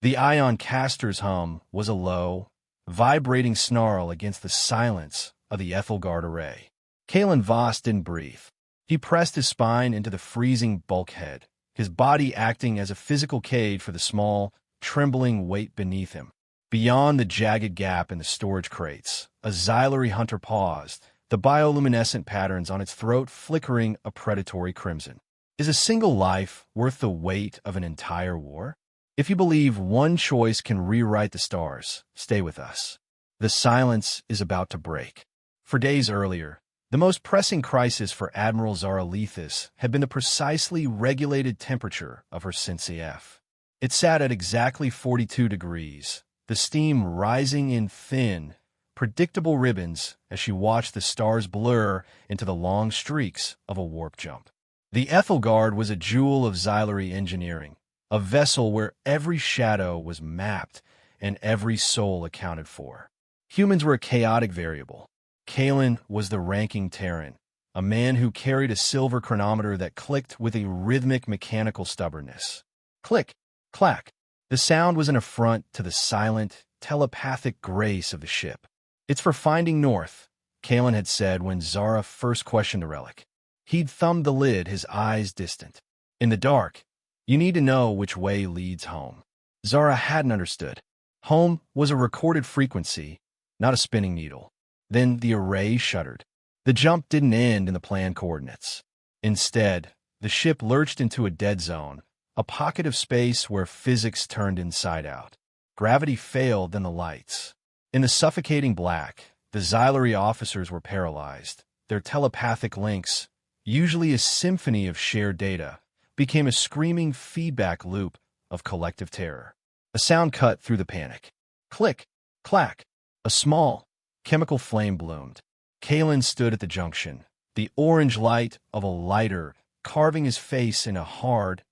The ion caster's hum was a low, vibrating snarl against the silence of the Ethelgard array. Kalen Voss didn't breathe. He pressed his spine into the freezing bulkhead, his body acting as a physical cage for the small, trembling weight beneath him. Beyond the jagged gap in the storage crates, a xylary hunter paused, the bioluminescent patterns on its throat flickering a predatory crimson. Is a single life worth the weight of an entire war? If you believe one choice can rewrite the stars, stay with us. The silence is about to break. For days earlier, the most pressing crisis for Admiral Zara Lethis had been the precisely regulated temperature of her SINCF. It sat at exactly 42 degrees, the steam rising in thin, predictable ribbons as she watched the stars blur into the long streaks of a warp jump. The Ethelgard was a jewel of xylary engineering, a vessel where every shadow was mapped and every soul accounted for. Humans were a chaotic variable. Kalen was the ranking Terran, a man who carried a silver chronometer that clicked with a rhythmic mechanical stubbornness. Click, clack. The sound was an affront to the silent, telepathic grace of the ship. It's for finding north, Kalen had said when Zara first questioned the relic. He'd thumbed the lid, his eyes distant. In the dark, you need to know which way leads home. Zara hadn't understood. Home was a recorded frequency, not a spinning needle. Then the array shuddered. The jump didn't end in the planned coordinates. Instead, the ship lurched into a dead zone, a pocket of space where physics turned inside out. Gravity failed, then the lights. In the suffocating black, the xylary officers were paralyzed. Their telepathic links, usually a symphony of shared data, became a screaming feedback loop of collective terror. A sound cut through the panic. Click, clack. A small, chemical flame bloomed. Kalen stood at the junction, the orange light of a lighter carving his face into hard,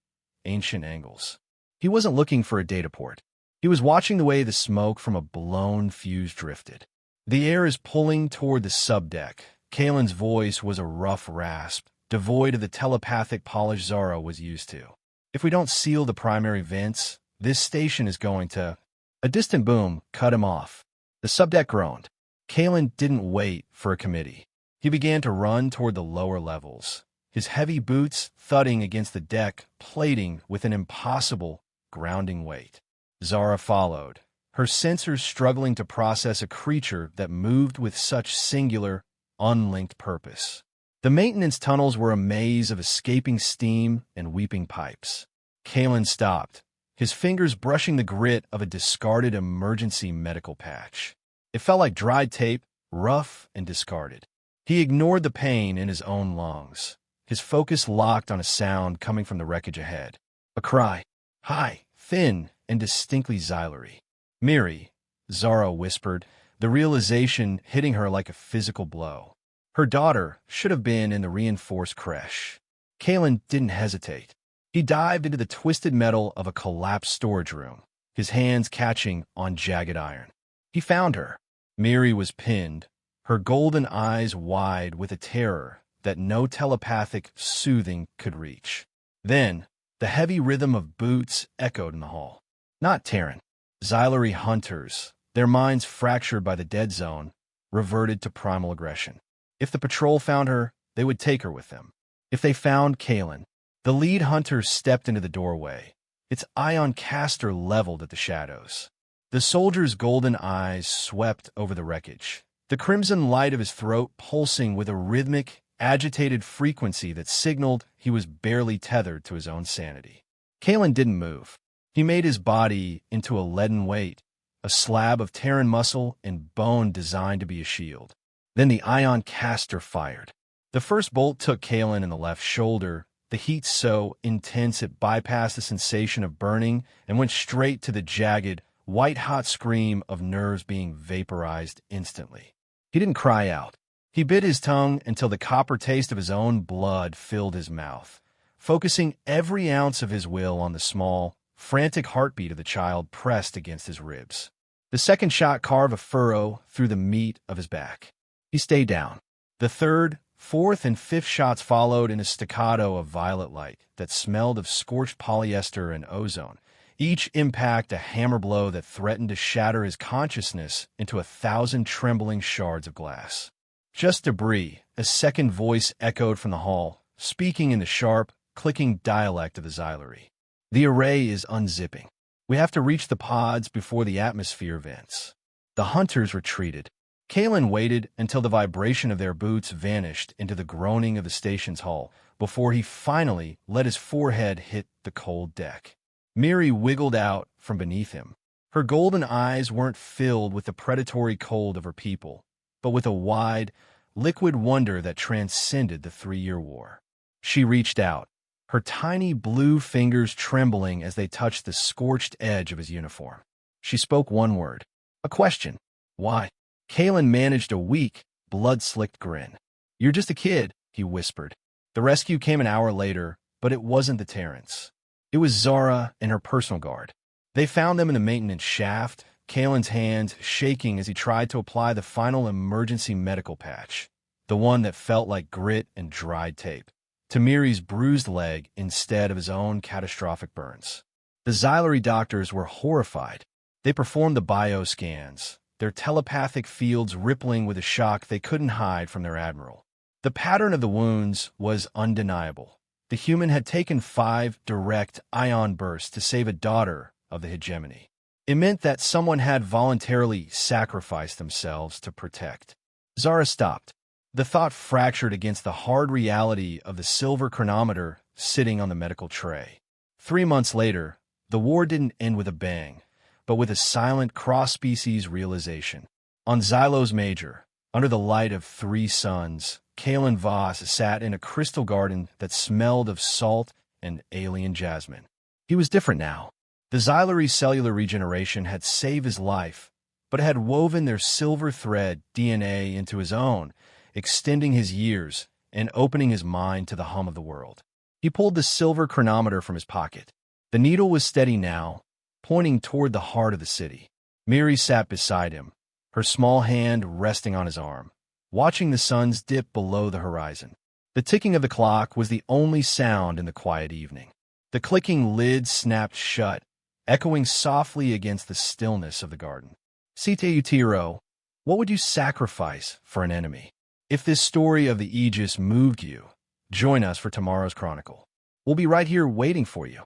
ancient angles. He wasn't looking for a data port. He was watching the way the smoke from a blown fuse drifted. The air is pulling toward the subdeck. Kalen's voice was a rough rasp, devoid of the telepathic polish Zara was used to. If we don't seal the primary vents, this station is going to... A distant boom cut him off. The subdeck groaned. Kalen didn't wait for a committee. He began to run toward the lower levels, his heavy boots thudding against the deck, plating with an impossible, grounding weight. Zara followed, her sensors struggling to process a creature that moved with such singular, unlinked purpose. The maintenance tunnels were a maze of escaping steam and weeping pipes. Kalen stopped, his fingers brushing the grit of a discarded emergency medical patch. It felt like dried tape, rough and discarded. He ignored the pain in his own lungs, his focus locked on a sound coming from the wreckage ahead. A cry, high, thin, and distinctly xylary. Miri, Zara whispered, the realization hitting her like a physical blow. Her daughter should have been in the reinforced creche. Kalen didn't hesitate. He dived into the twisted metal of a collapsed storage room, his hands catching on jagged iron. He found her. Miri was pinned, her golden eyes wide with a terror that no telepathic soothing could reach. Then, the heavy rhythm of boots echoed in the hall. Not Terran. Xylary hunters, their minds fractured by the dead zone, reverted to primal aggression. If the patrol found her, they would take her with them. If they found Kalen, the lead hunter stepped into the doorway, its ion caster leveled at the shadows. The soldier's golden eyes swept over the wreckage, the crimson light of his throat pulsing with a rhythmic, agitated frequency that signaled he was barely tethered to his own sanity. Kalen didn't move. He made his body into a leaden weight, a slab of Terran muscle and bone designed to be a shield. Then the ion caster fired. The first bolt took Kalen in the left shoulder, the heat so intense it bypassed the sensation of burning and went straight to the jagged, white-hot scream of nerves being vaporized instantly. He didn't cry out. He bit his tongue until the copper taste of his own blood filled his mouth, focusing every ounce of his will on the small, frantic heartbeat of the child pressed against his ribs. The second shot carved a furrow through the meat of his back. He stayed down. The third, fourth, and fifth shots followed in a staccato of violet light that smelled of scorched polyester and ozone, each impact a hammer blow that threatened to shatter his consciousness into 1,000 trembling shards of glass. Just debris, a second voice echoed from the hall, speaking in the sharp, clicking dialect of the xylary. The array is unzipping. We have to reach the pods before the atmosphere vents. The hunters retreated. Kalen waited until the vibration of their boots vanished into the groaning of the station's hull before he finally let his forehead hit the cold deck. Miri wiggled out from beneath him. Her golden eyes weren't filled with the predatory cold of her people, but with a wide, liquid wonder that transcended the 3-year war. She reached out, her tiny blue fingers trembling as they touched the scorched edge of his uniform. She spoke one word, a question. Why? Kalen managed a weak, blood-slicked grin. You're just a kid, he whispered. The rescue came an hour later, but it wasn't the Terrans. It was Zara and her personal guard. They found them in the maintenance shaft, Kalen's hands shaking as he tried to apply the final emergency medical patch, the one that felt like grit and dried tape, to Miri's bruised leg instead of his own catastrophic burns. The xylary doctors were horrified. They performed the bioscans, their telepathic fields rippling with a shock they couldn't hide from their admiral. The pattern of the wounds was undeniable. The human had taken 5 direct ion bursts to save a daughter of the hegemony. It meant that someone had voluntarily sacrificed themselves to protect. Zara stopped. The thought fractured against the hard reality of the silver chronometer sitting on the medical tray. 3 months later, the war didn't end with a bang, but with a silent cross-species realization. On Xylos Major, under the light of 3 suns, Kalen Voss sat in a crystal garden that smelled of salt and alien jasmine. He was different now. The xylary's cellular regeneration had saved his life, but it had woven their silver thread DNA into his own, extending his years and opening his mind to the hum of the world. He pulled the silver chronometer from his pocket. The needle was steady now, pointing toward the heart of the city. Miri sat beside him, her small hand resting on his arm, watching the suns dip below the horizon. The ticking of the clock was the only sound in the quiet evening. The clicking lid snapped shut, echoing softly against the stillness of the garden. Utiro, what would you sacrifice for an enemy? If this story of the Aegis moved you, join us for tomorrow's Chronicle. We'll be right here waiting for you.